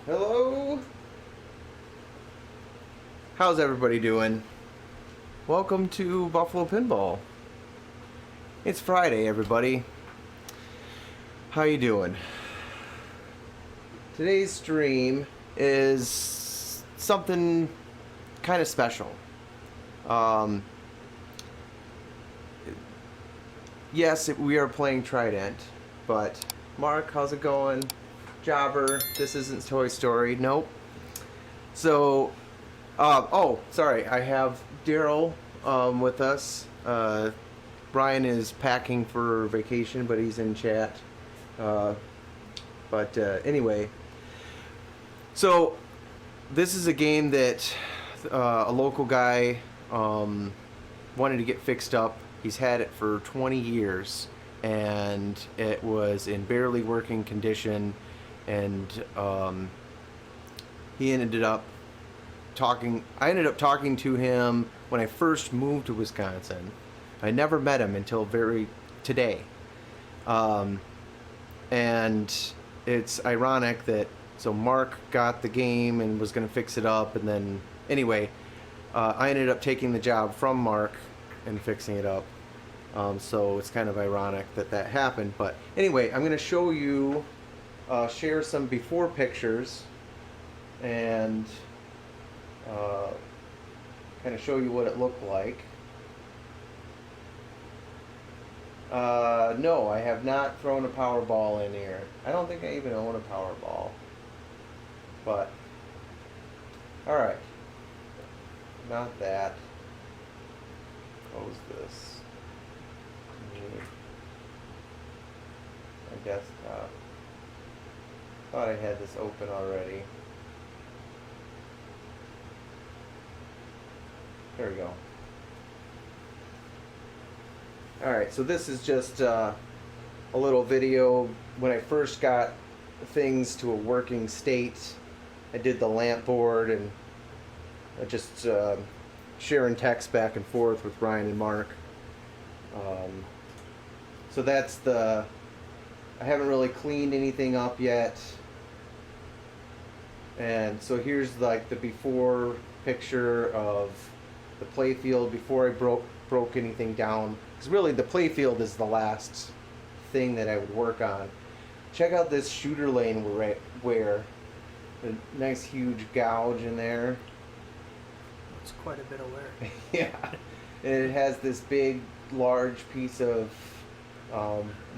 Hello? How's everybody doing? Welcome to Buffalo Pinball. It's Friday, everybody. How you doing? Today's stream is something kind of special. Yes, we are playing Trident, but Mark, how's it going? Jobber, this isn't Toy Story. Nope. So, oh, sorry, I have Daryl with us. Brian is packing for vacation, but he's in chat. Anyway, so this is a game that a local guy wanted to get fixed up. He's had it for 20 years, and it was in barely working condition. And he ended up talking. I ended up talking to him when I first moved to Wisconsin. I never met him until today. And it's ironic that Mark got the game and was going to fix it up, and then anyway, I ended up taking the job from Mark and fixing it up. So it's kind of ironic that happened. But anyway, I'm going to show you. Share some before pictures and kind of show you what it looked like. No, I have not thrown a Powerball in here. I don't think I even own a Powerball. But, alright. Not that. Close this. My desktop. Thought I had this open already. There we go. Alright, so this is just a little video. When I first got things to a working state, I did the lamp board and just sharing text back and forth with Ryan and Mark. So that's I haven't really cleaned anything up yet. And so here's like the before picture of the playfield before I broke anything down. Because really the playfield is the last thing that I would work on. Check out this shooter lane where the nice huge gouge in there. It's quite a bit of wear. Yeah. And it has this big, large piece of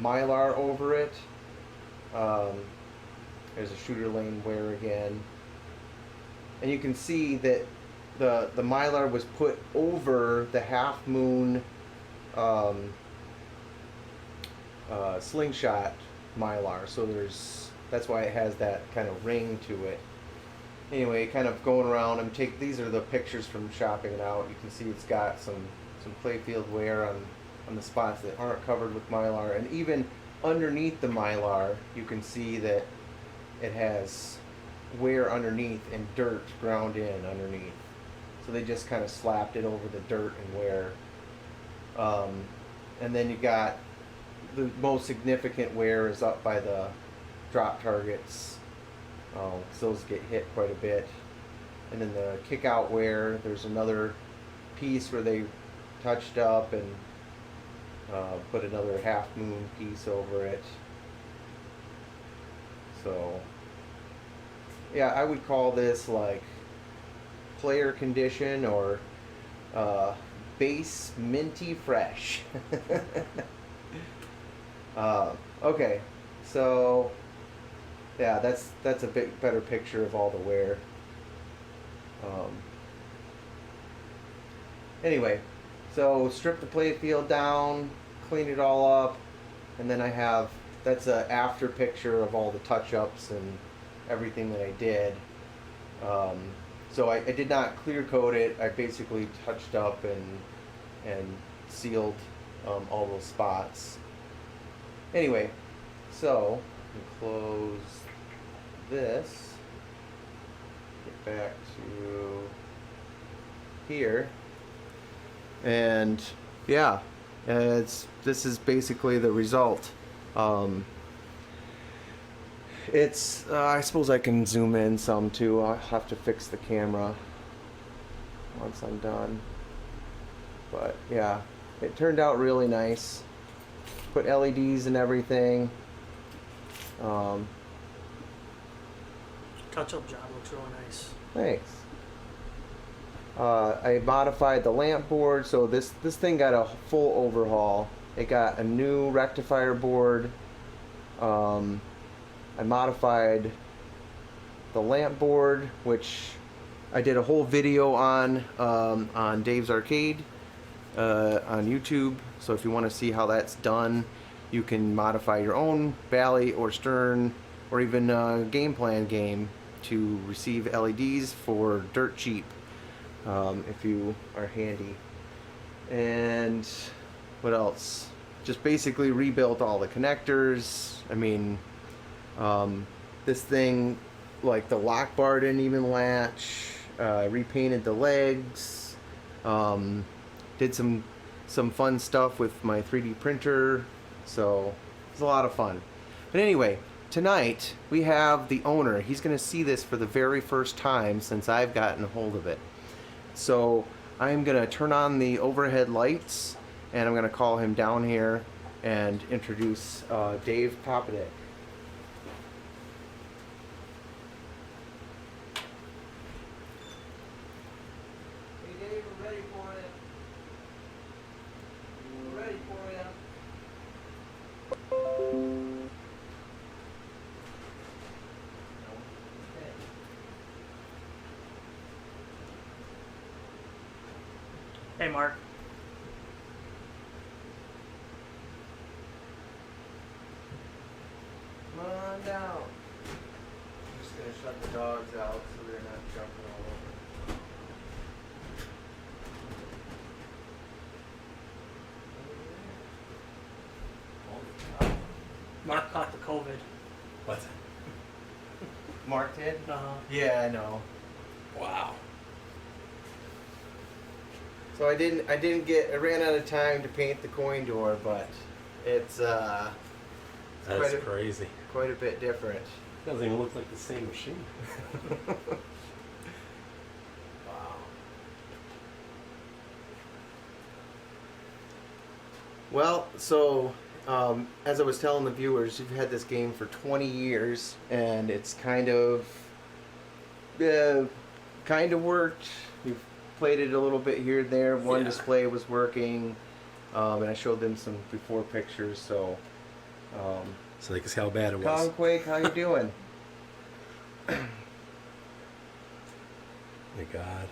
Mylar over it. There's a shooter lane wear again. And you can see that the Mylar was put over the half moon slingshot Mylar. So that's why it has that kind of ring to it. Anyway, kind of going around, these are the pictures from shopping it out. You can see it's got some playfield wear on the spots that aren't covered with Mylar, and even underneath the Mylar you can see that it has wear underneath and dirt ground in underneath. So they just kind of slapped it over the dirt and wear. And then you got the most significant wear is up by the drop targets. Those get hit quite a bit. And then the kick out wear, there's another piece where they touched up and put another half moon piece over it. So yeah, I would call this like player condition or base minty fresh. Okay, so yeah, that's a bit better picture of all the wear. Anyway, so strip the playfield down, clean it all up, and then that's a after picture of all the touch-ups and everything that I did. So I did not clear coat it. I basically touched up and sealed all those spots. Anyway, so close this. Get back to here, and yeah, this is basically the result. It's, I suppose I can zoom in some too. I'll have to fix the camera once I'm done. But yeah, it turned out really nice. Put LEDs and everything. Touch-up job looks really nice. Thanks. I modified the lamp board, so this thing got a full overhaul. It got a new rectifier board. I modified the lamp board, which I did a whole video on Dave's Arcade on YouTube. So if you want to see how that's done, you can modify your own Bally or Stern or even Game Plan game to receive LEDs for dirt cheap if you are handy. And what else? Just basically rebuilt all the connectors. I mean, this thing, like the lock bar didn't even latch. Repainted the legs. Did some fun stuff with my 3D printer. So it was a lot of fun. But anyway, tonight we have the owner. He's going to see this for the very first time since I've gotten a hold of it. So I'm going to turn on the overhead lights and I'm going to call him down here and introduce Dave Popadick. Hey Dave, we're ready for it. We're ready for you. Hey, Mark. Come on down. I'm just gonna shut the dogs out so they're not jumping all over. Mark caught the COVID. What? Mark did? Uh-huh. Yeah, I know. Wow. So I ran out of time to paint the coin door, but it's That's crazy. quite a bit different. Doesn't even look like the same machine. Wow. Well, so as I was telling the viewers, you've had this game for 20 years, and it's kind of worked. You've played it a little bit here and there. One display was working, and I showed them some before pictures. So, So they can see how bad it was. Conquake, how you doing? My God.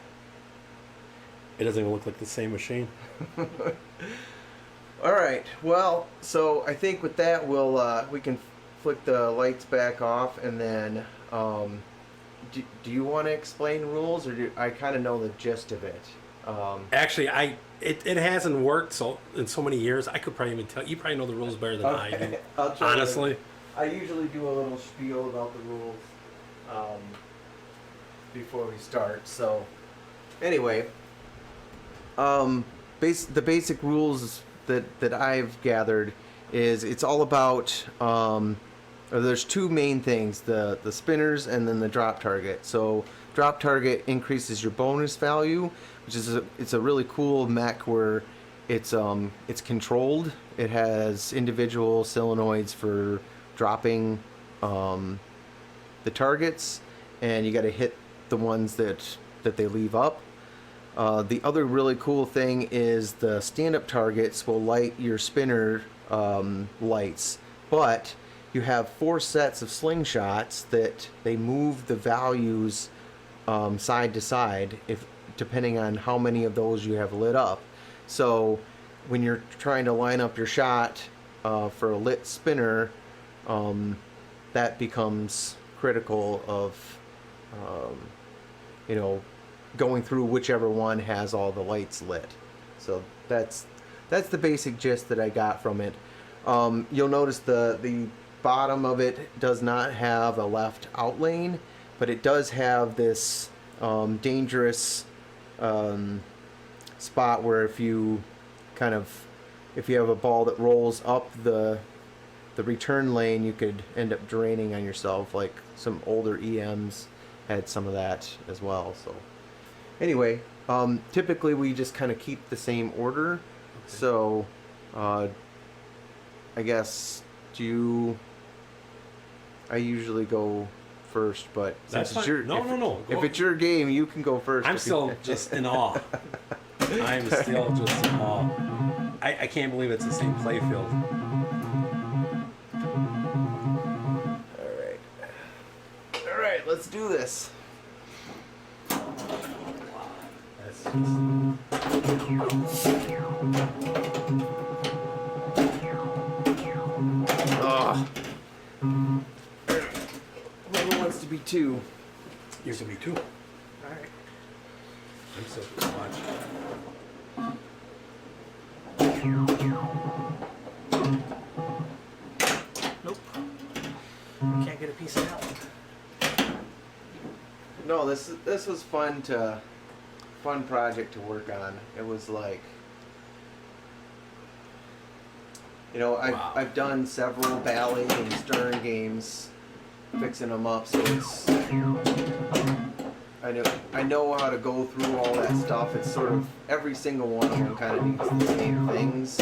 It doesn't even look like the same machine. All right. Well, so I think with that we can flick the lights back off, and then do you want to explain rules, or I kind of know the gist of it? Actually, it hasn't worked in so many years. I could probably even tell you. Probably know the rules better than I do. I'll try Honestly, I usually do a little spiel about the rules before we start. So anyway, the basic rules that I've gathered is it's all about there's two main things, the spinners and then the drop target. So drop target increases your bonus value, which is it's a really cool mech where it's controlled. It has individual solenoids for dropping the targets, and you got to hit the ones that they leave up. The other really cool thing is the stand-up targets will light your spinner lights, but you have 4 sets of slingshots that they move the values side to side depending on how many of those you have lit up. So when you're trying to line up your shot for a lit spinner, that becomes critical of going through whichever one has all the lights lit. So that's the basic gist that I got from it. You'll notice the bottom of it does not have a left out lane, but it does have this dangerous spot where if you have a ball that rolls up the the return lane you could end up draining on yourself. Like some older EMs had some of that as well. So anyway, typically we just kind of keep the same order. Okay. So I guess I usually go first, but That's since it's fine. your No. if it's your game, you can go first. I'm if you- still just in awe. I'm still just in awe. I can't believe it's the same play field. All right, let's do this. That's just... Ugh. Whoever wants to be two. You're gonna be two. All right. I'm still just watching. Nope. Can't get a piece of that one. No, this was fun project to work on. It was like, you know, Wow. I've done several Bally and Stern games, fixing them up, so it's I know how to go through all that stuff. It's sort of every single one of them kind of needs the same things.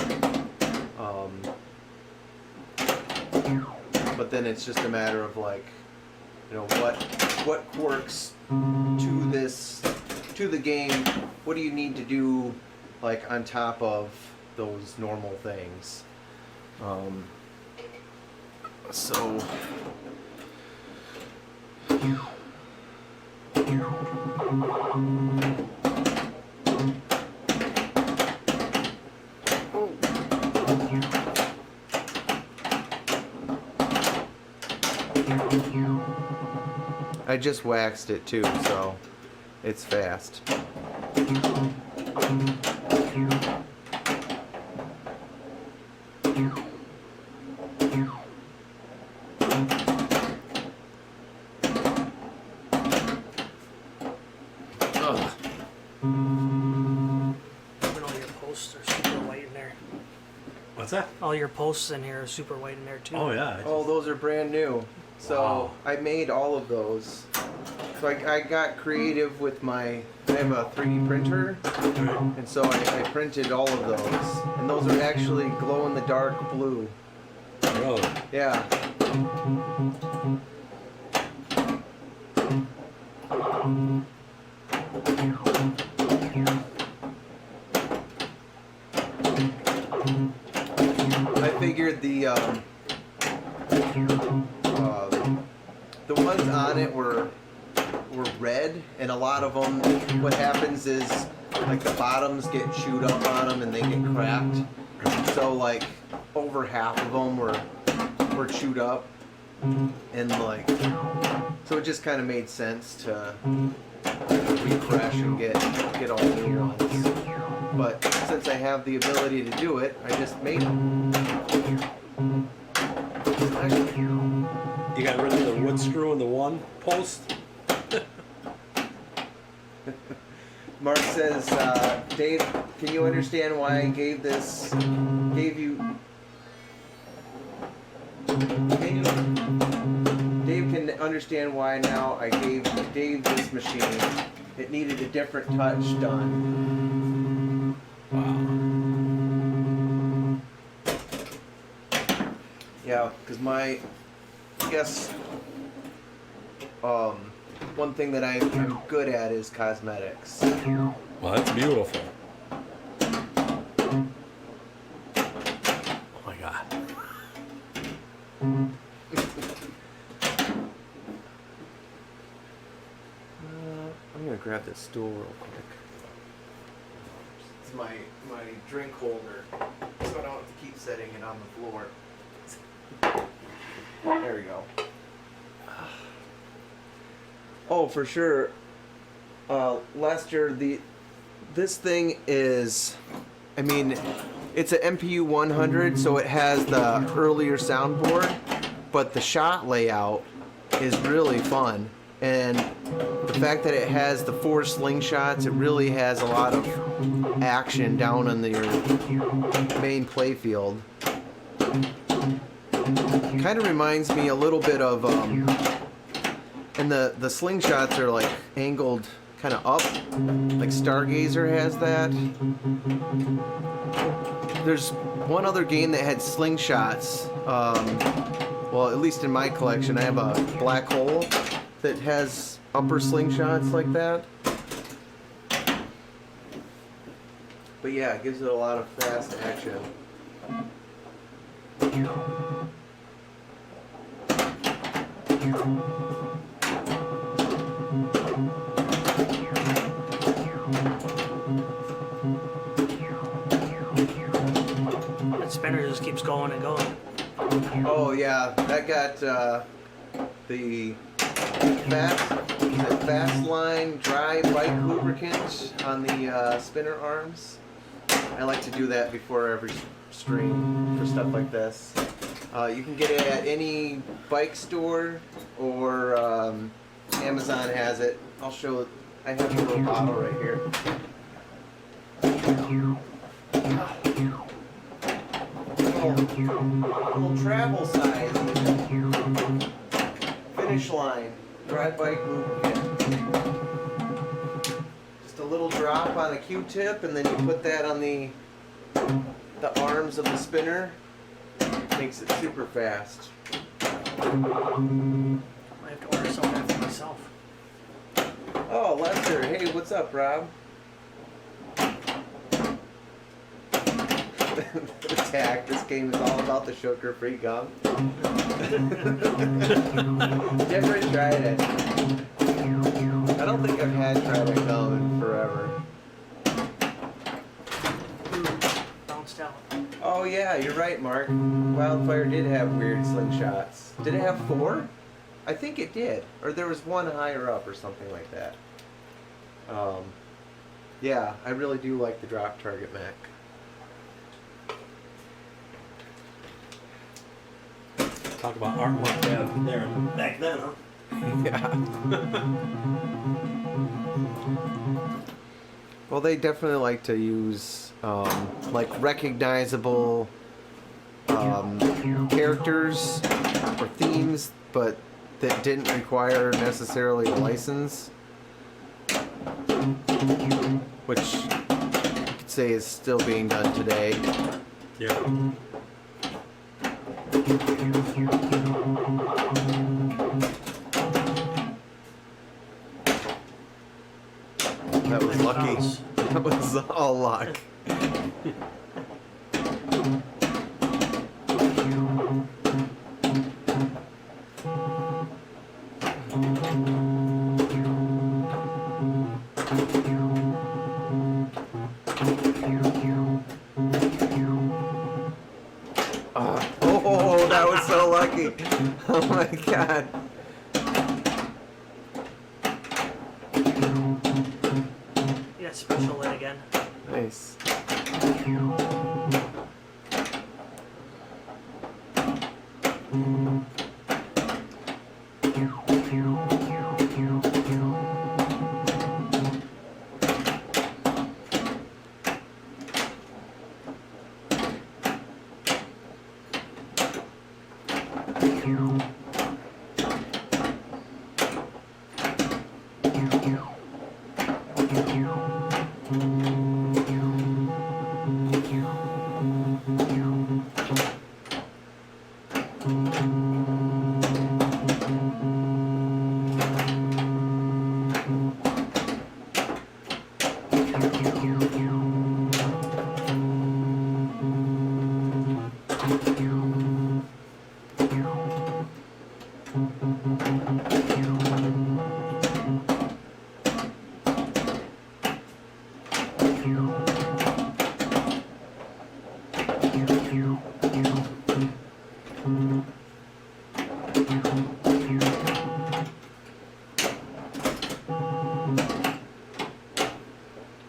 But then it's just a matter of like, you know, what quirks to the game. What do you need to do, like on top of those normal things? So. I just waxed it too, so it's fast. Ugh. Even all your posts are super white in there. What's that? All your posts in here are super white in there too. Oh yeah. Oh, those are brand new. So Wow. I made all of those. So I got creative with I have a 3D printer, and so I printed all of those. And those are actually glow in the dark blue. Really? Yeah. I figured the ones on it were red, and a lot of them, what happens is like the bottoms get chewed up on them and they get cracked. So like over half of them were chewed up, and like so it just kind of made sense to refresh and get all new ones. But since I have the ability to do it, I just made them. You got rid of the wood screw in the one post? Mark says, Dave, can you understand why I gave you... Dave can understand why now I gave Dave this machine. It needed a different touch done. Wow. Yeah, because I guess, one thing that I'm good at is cosmetics. Well, that's beautiful. Oh my god. I'm gonna grab this stool real quick. It's my drink holder, so I don't have to keep setting it on the floor. There we go. Oh, for sure, Lester. This thing is, I mean, it's an MPU 100, so it has the earlier soundboard, but the shot layout is really fun, and the fact that it has the 4 slingshots, it really has a lot of action down on your main playfield. Kind of reminds me a little bit of, and the slingshots are like angled kind of up, like Stargazer has that. There's one other game that had slingshots. Well, at least in my collection, I have a Black Hole that has upper slingshots like that. But yeah, it gives it a lot of fast action. That spinner just keeps going and going. Oh yeah, that got the fast line dry bike lubricant on the spinner arms. I like to do that before every stream for stuff like this. You can get it at any bike store, or Amazon has it. I'll show it. I have a little bottle right here. Little travel size finish line dry bike lubricant. Just a little drop on a Q-tip, and then you put that on the arms of the spinner. Makes it super fast. I have to order some of that for myself. Oh, Lester. Hey, what's up, Rob? Attack. This game is all about the sugar-free gum. Never tried it. I don't think I've had Trident gum in forever. Bounced out. Oh yeah, you're right, Mark. Wildfire did have weird slingshots. Did it have 4? I think it did. Or there was one higher up or something like that. Yeah, I really do like the drop target mech. Talk about artwork there back then, huh? Yeah. Well, they definitely like to use like recognizable characters or themes, but that didn't require necessarily a license, which you could say is still being done today. Yeah. That was lucky. That was all luck. Oh, that was so lucky. Oh my god. Yeah, special lit again. Nice.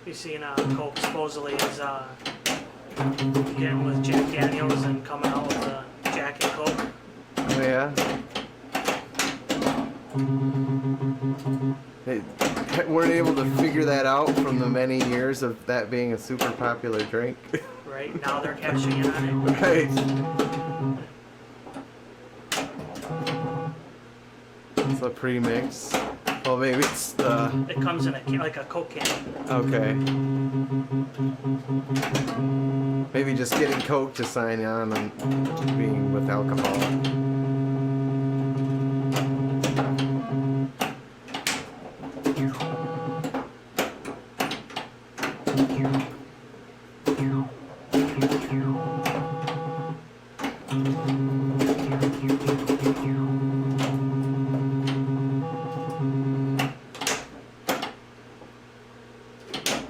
We seen Coke supposedly is getting with Jack Daniels and coming out with Jack and Coke. Oh yeah. They weren't able to figure that out from the many years of that being a super popular drink. Right now they're cashing in on it. Right. premix. Well, maybe it's the. It comes in a like a Coke can. Okay. Maybe just getting Coke to sign on and being with alcohol.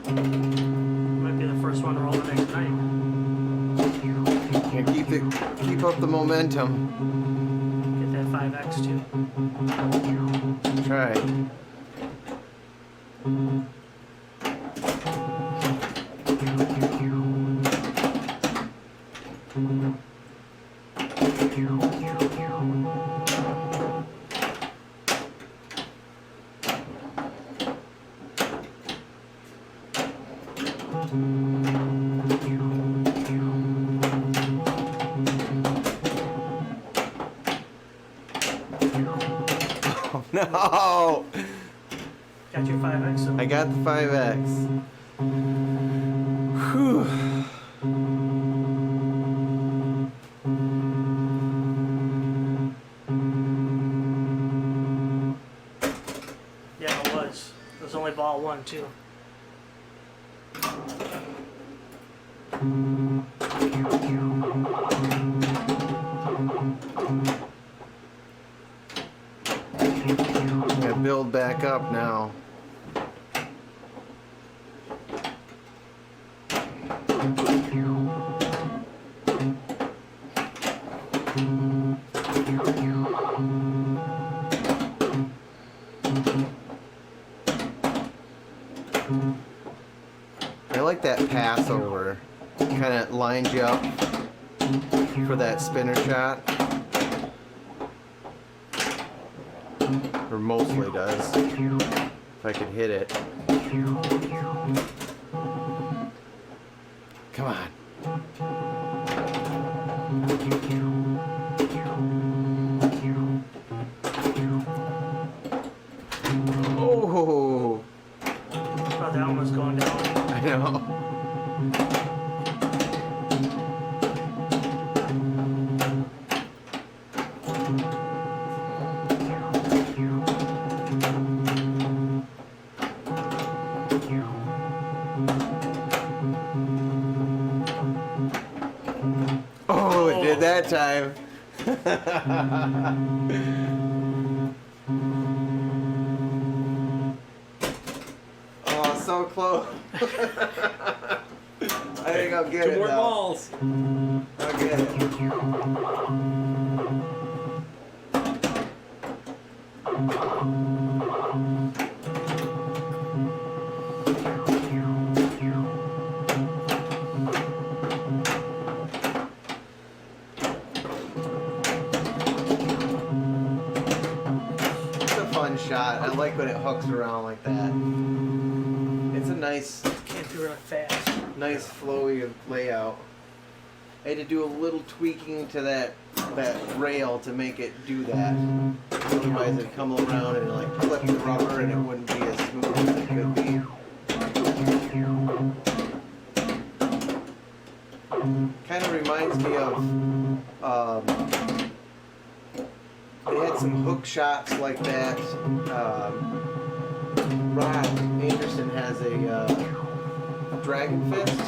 Might be the first one to roll the next night. And keep up the momentum. Get that 5x too. Try. Oh no! Got your 5x. So I got the 5X. Whew. yeah, it was. It was only ball one too. Gotta build back up now. I like that pass over. Kind of lines you up for that spinner shot. Or mostly does. If I could hit it. Come on. Oh, Thought that one was going down. I know. Oh, it did that time. Oh, so close. I think I'll get Two it more now. balls. I'll get it. It's a fun shot. I like when it hooks around like that. It's a nice Can't do really fast. nice flowy layout. I had to do a little tweaking to that rail to make it do that. Otherwise it'd come around and like clip the rubber and it wouldn't be as smooth as it could be. Kind of reminds me of they had some hook shots like that. Rod Anderson has a dragon fist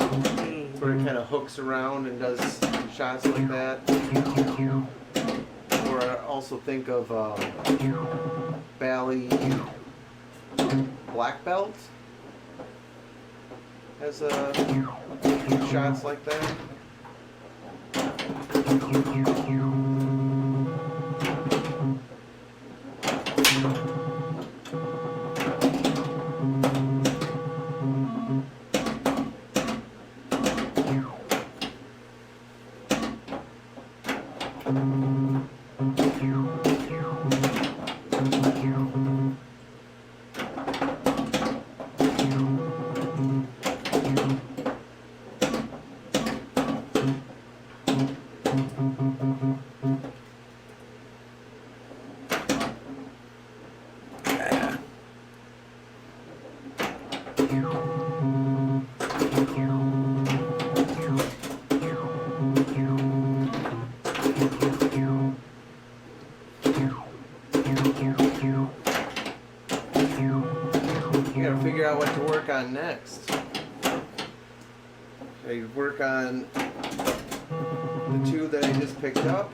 where it kind of hooks around and does shots like that. Or I also think of Bally Black Belt has shots like that. You gotta figure out what to work on next. Should I work on the two that I just picked up,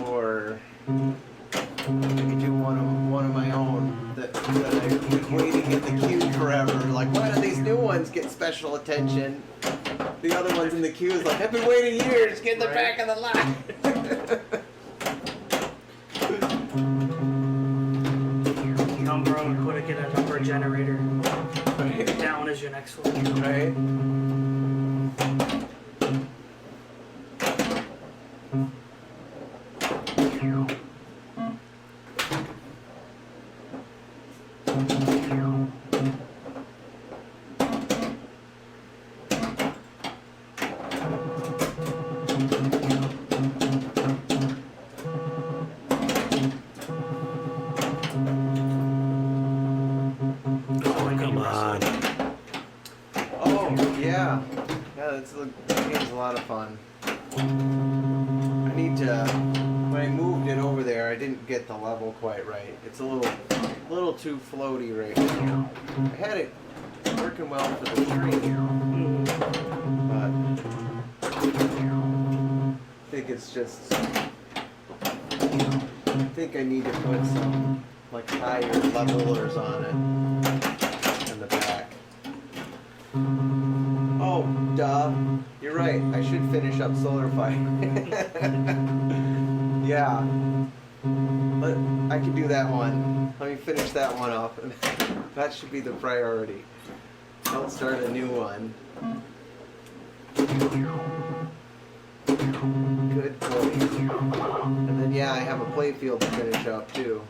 or maybe do one of my own that I've been waiting in the queue forever? Like, why do these new ones get special attention? The other ones in the queue is like, I've been waiting years, get in the back of the line. Number and put it, get a number generator. Right. Down is your next one. Right? Come on. Oh, yeah. Yeah, that game's a lot of fun. I need to, when I moved it over there, I didn't get the level quite right. It's a little too floaty right now. I had it working well for the stream, but I think it's just, I think I need to put some like higher levelers on it in the back. Oh, duh. You're right. I should finish up Solar Fight. Yeah. I can do that one. Let me finish that one up. That should be the priority. Don't start a new one. Good point. And then, yeah, I have a playfield to finish up, too.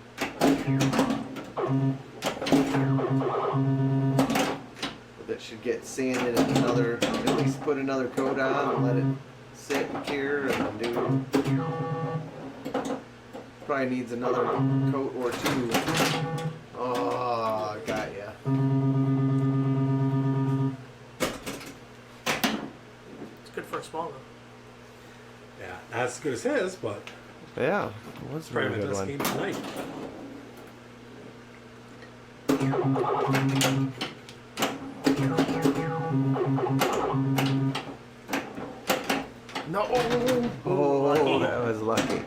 That should get sanded and at least put another coat on and let it sit and cure and do. Probably needs another coat or two. Oh, got ya. It's good for a small though. Yeah, not as good as his, but Yeah, that's a probably really my good best one. game tonight. No! Oh, that was lucky.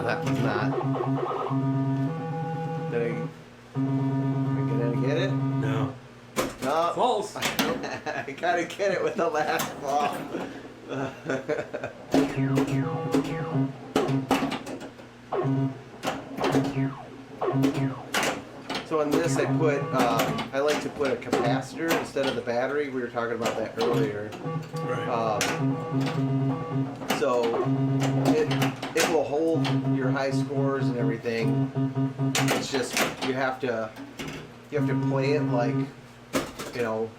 That was not. Did I get it? No. No. False. I gotta get it with the last ball. So on this, I like to put a capacitor instead of the battery. We were talking about that earlier. Right. So it will hold your high scores and everything. It's just you have to play it like,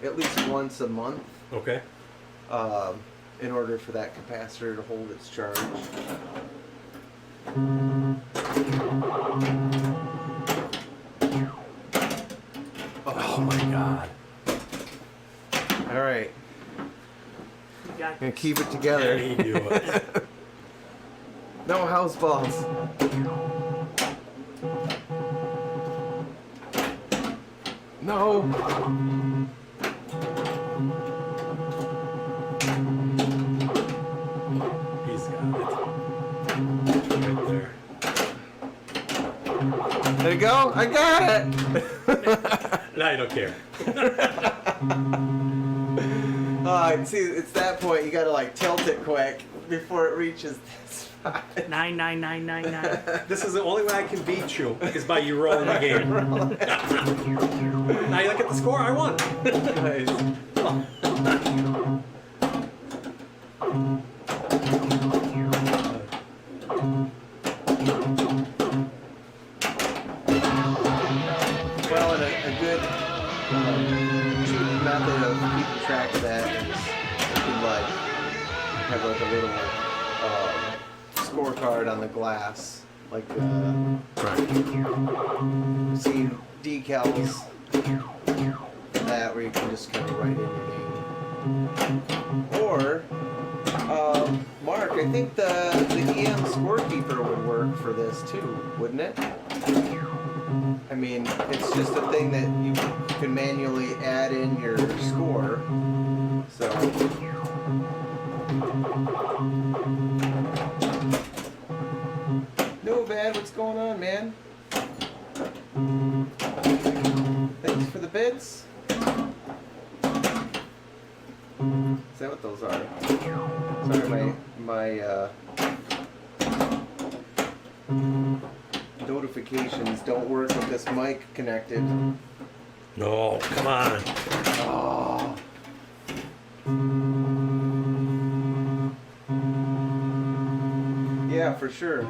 at least once a month Okay. in order for that capacitor to hold its charge. Oh my God. All right, You got gonna keep it Yeah, together. you do it. No house balls. No. He's got it. Right there. There you go. I got it. Now you don't care. See, it's that point. You gotta like tilt it quick before it reaches this spot. 99999. This is the only way I can beat you is by you rolling the game. Now you look at the score. I won. Nice. Well, and a good cheap method of keeping track of that is you can like have like a little scorecard on the glass, like Right. see decals that where you can just kind of write in your name. Or Mark, I think the EM scorekeeper would work for this too, wouldn't it? I mean, it's just a thing that you can manually add in your score. So. No, Vad, what's going on, man? Thanks for the bits. Is that what those are? Sorry, my notifications don't work with this mic connected. No, come on. Oh. Yeah, for sure.